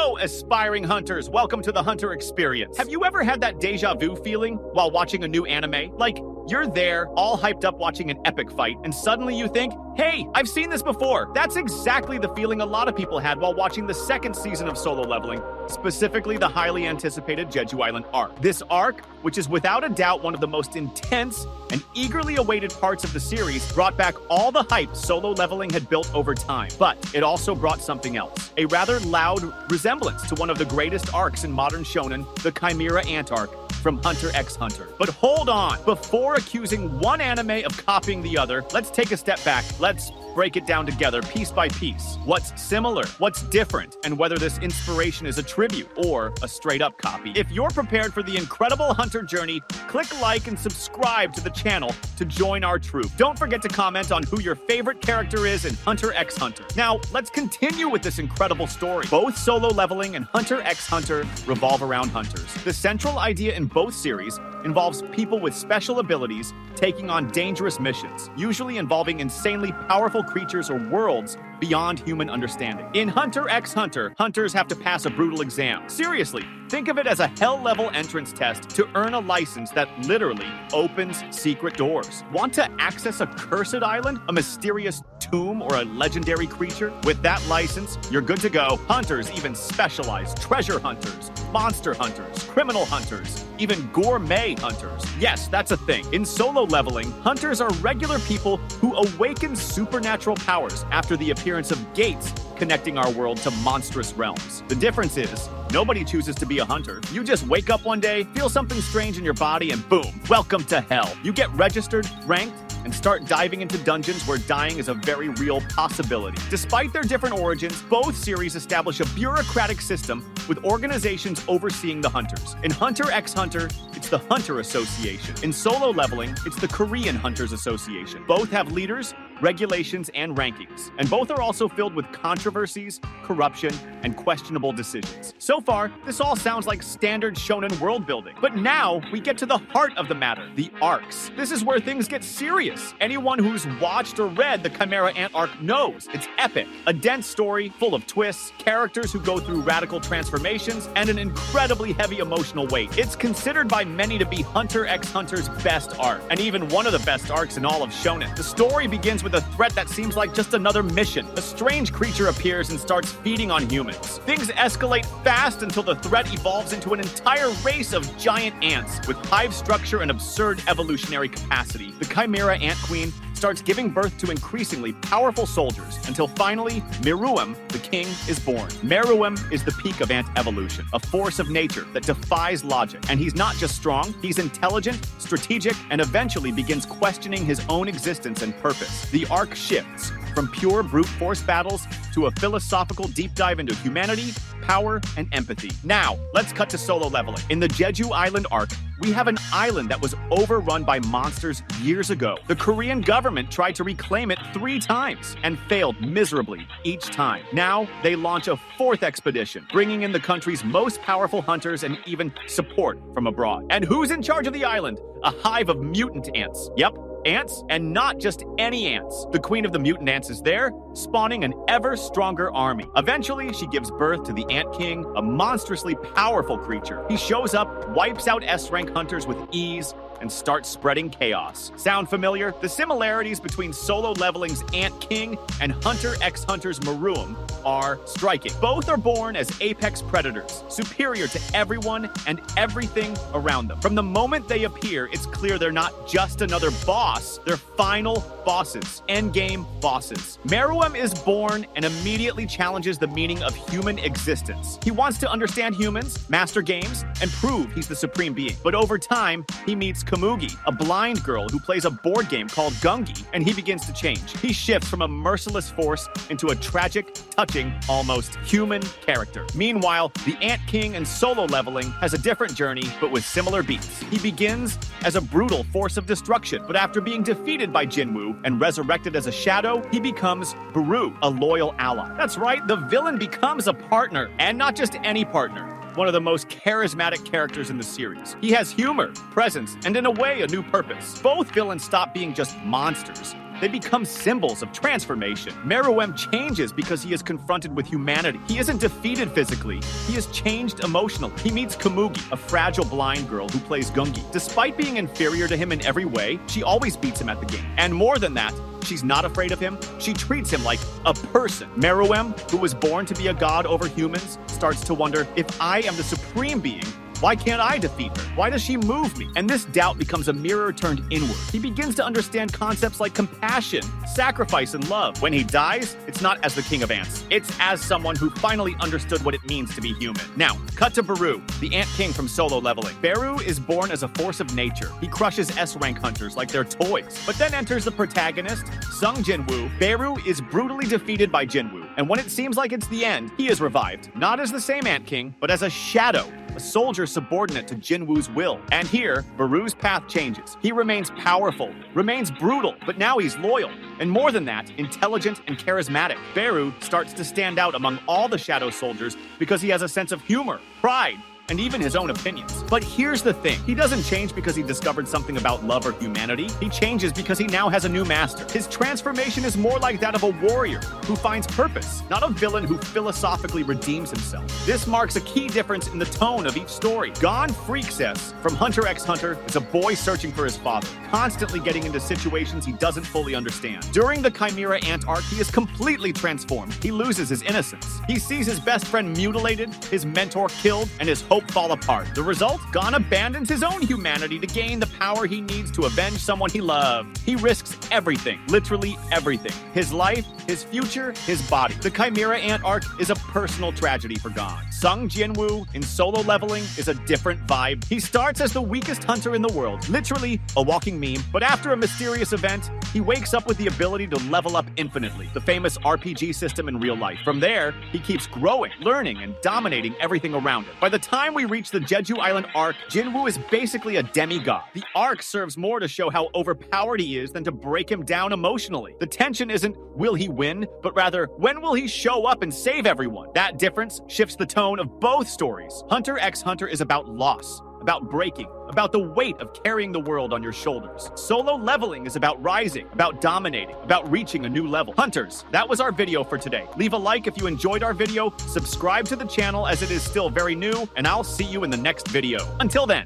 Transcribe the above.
Hello, aspiring hunters. Welcome to the Hunter Experience. Have you ever had that deja vu feeling while watching a new anime? Like, you're there, all hyped up watching an epic fight, and suddenly you think, hey, I've seen this before. That's exactly the feeling a lot of people had while watching the second season of Solo Leveling, specifically the highly anticipated Jeju Island arc. This arc, which is without a doubt one of the most intense and eagerly awaited parts of the series, brought back all the hype Solo Leveling had built over time. But it also brought something else, a rather loud resemblance to one of the greatest arcs in modern shonen, the Chimera Ant arc from Hunter x Hunter. But hold on, before accusing one anime of copying the other, let's take a step back. Let's break it down together piece by piece. What's similar, what's different, and whether this inspiration is a tribute or a straight-up copy. If you're prepared for the incredible Hunter journey, click like and subscribe to the channel to join our troop. Don't forget to comment on who your favorite character is in Hunter x Hunter. Now, let's continue with this incredible story. Both Solo Leveling and Hunter x Hunter revolve around hunters. The central idea in both series involves people with special abilities taking on dangerous missions, usually involving insanely powerful creatures or worlds beyond human understanding. In Hunter x Hunter, hunters have to pass a brutal exam. Seriously, think of it as a hell-level entrance test to earn a license that literally opens secret doors. Want to access a cursed island, a mysterious tomb, or a legendary creature? With that license, you're good to go. Hunters even specialize: treasure hunters, monster hunters, criminal hunters, even gourmet hunters. Yes, that's a thing. In Solo Leveling, hunters are regular people who awaken supernatural powers after the appearance of gates connecting our world to monstrous realms. The difference is, nobody chooses to be a hunter. You just wake up one day, feel something strange in your body, and boom, welcome to hell. You get registered, ranked, and start diving into dungeons where dying is a very real possibility. Despite their different origins, both series establish a bureaucratic system with organizations overseeing the hunters. In Hunter x Hunter, it's the Hunter Association. In Solo Leveling, it's the Korean Hunters Association. Both have leaders, regulations, and rankings, and both are also filled with controversies, corruption, and questionable decisions. So far, this all sounds like standard shonen world building. But now, we get to the heart of the matter, the arcs. This is where things get serious. Anyone who's watched or read the Chimera Ant arc knows it's epic. A dense story full of twists, characters who go through radical transformations, and an incredibly heavy emotional weight. It's considered by many to be Hunter x Hunter's best arc, and even one of the best arcs in all of shonen. The story begins with a threat that seems like just another mission. A strange creature appears and starts feeding on humans. Things escalate fast until the threat evolves into an entire race of giant ants with hive structure and absurd evolutionary capacity. The Chimera Ant Queen starts giving birth to increasingly powerful soldiers until finally, Meruem, the king, is born. Meruem is the peak of ant evolution, a force of nature that defies logic. And he's not just strong, he's intelligent, strategic, and eventually begins questioning his own existence and purpose. The arc shifts from pure brute force battles to a philosophical deep dive into humanity, power, and empathy. Now, let's cut to Solo Leveling. In the Jeju Island arc, we have an island that was overrun by monsters years ago. The Korean government tried to reclaim it 3 times and failed miserably each time. Now, they launch a 4th expedition, bringing in the country's most powerful hunters and even support from abroad. And who's in charge of the island? A hive of mutant ants. Yep, ants, and not just any ants. The queen of the mutant ants is there, spawning an ever stronger army. Eventually, she gives birth to the Ant King, a monstrously powerful creature. He shows up, wipes out S-rank hunters with ease, and starts spreading chaos. Sound familiar? The similarities between Solo Leveling's Ant King and Hunter x Hunter's Meruem are striking. Both are born as apex predators, superior to everyone and everything around them. From the moment they appear, it's clear they're not just another boss, they're final bosses, endgame bosses. Meruem is born and immediately challenges the meaning of human existence. He wants to understand humans, master games, and prove he's the supreme being. But over time, he meets Kamugi, a blind girl who plays a board game called Gungi, and he begins to change. He shifts from a merciless force into a tragic, touching, almost human character. Meanwhile, the Ant King in Solo Leveling has a different journey, but with similar beats. He begins as a brutal force of destruction, but after being defeated by Jinwoo and resurrected as a shadow, he becomes Beru, a loyal ally. That's right, the villain becomes a partner, and not just any partner. One of the most charismatic characters in the series. He has humor, presence, and in a way, a new purpose. Both villains stop being just monsters They become symbols of transformation. Meruem changes because he is confronted with humanity. He isn't defeated physically. He is changed emotionally. He meets Kamugi, a fragile blind girl who plays Gungi. Despite being inferior to him in every way, she always beats him at the game. And more than that, she's not afraid of him. She treats him like a person. Meruem, who was born to be a god over humans, starts to wonder, if I am the supreme being, why can't I defeat her? Why does she move me? And this doubt becomes a mirror turned inward. He begins to understand concepts like compassion, sacrifice, and love. When he dies, it's not as the king of ants. It's as someone who finally understood what it means to be human. Now, cut to Beru, the ant king from Solo Leveling. Beru is born as a force of nature. He crushes S-rank hunters like they're toys. But then enters the protagonist, Sung Jinwoo. Beru is brutally defeated by Jinwoo. And when it seems like it's the end, he is revived. Not as the same ant king, but as a shadow. A soldier subordinate to Jinwoo's will. And here, Beru's path changes. He remains powerful, remains brutal, but now he's loyal. And more than that, intelligent and charismatic. Beru starts to stand out among all the shadow soldiers because he has a sense of humor, pride, and even his own opinions. But here's the thing. He doesn't change because he discovered something about love or humanity. He changes because he now has a new master. His transformation is more like that of a warrior who finds purpose, not a villain who philosophically redeems himself. This marks a key difference in the tone of each story. Gon Freaks S from Hunter x Hunter is a boy searching for his father, constantly getting into situations he doesn't fully understand. During the Chimera Ant arc, he is completely transformed. He loses his innocence. He sees his best friend mutilated, his mentor killed, and his hope fall apart. The result? Gon abandons his own humanity to gain the power he needs to avenge someone he loved. He risks everything, literally everything. His life, his future, his body. The Chimera Ant arc is a personal tragedy for Gon. Sung Jinwoo in Solo Leveling is a different vibe. He starts as the weakest hunter in the world, literally a walking meme, but after a mysterious event, he wakes up with the ability to level up infinitely, the famous RPG system in real life. From there, he keeps growing, learning, and dominating everything around him. By the time we reach the Jeju Island arc, Jinwoo is basically a demigod. The arc serves more to show how overpowered he is than to break him down emotionally. The tension isn't, will he win, but rather, when will he show up and save everyone? That difference shifts the tone of both stories. Hunter x Hunter is about loss, about breaking, about the weight of carrying the world on your shoulders. Solo Leveling is about rising, about dominating, about reaching a new level. Hunters, that was our video for today. Leave a like if you enjoyed our video, subscribe to the channel as it is still very new, and I'll see you in the next video. Until then.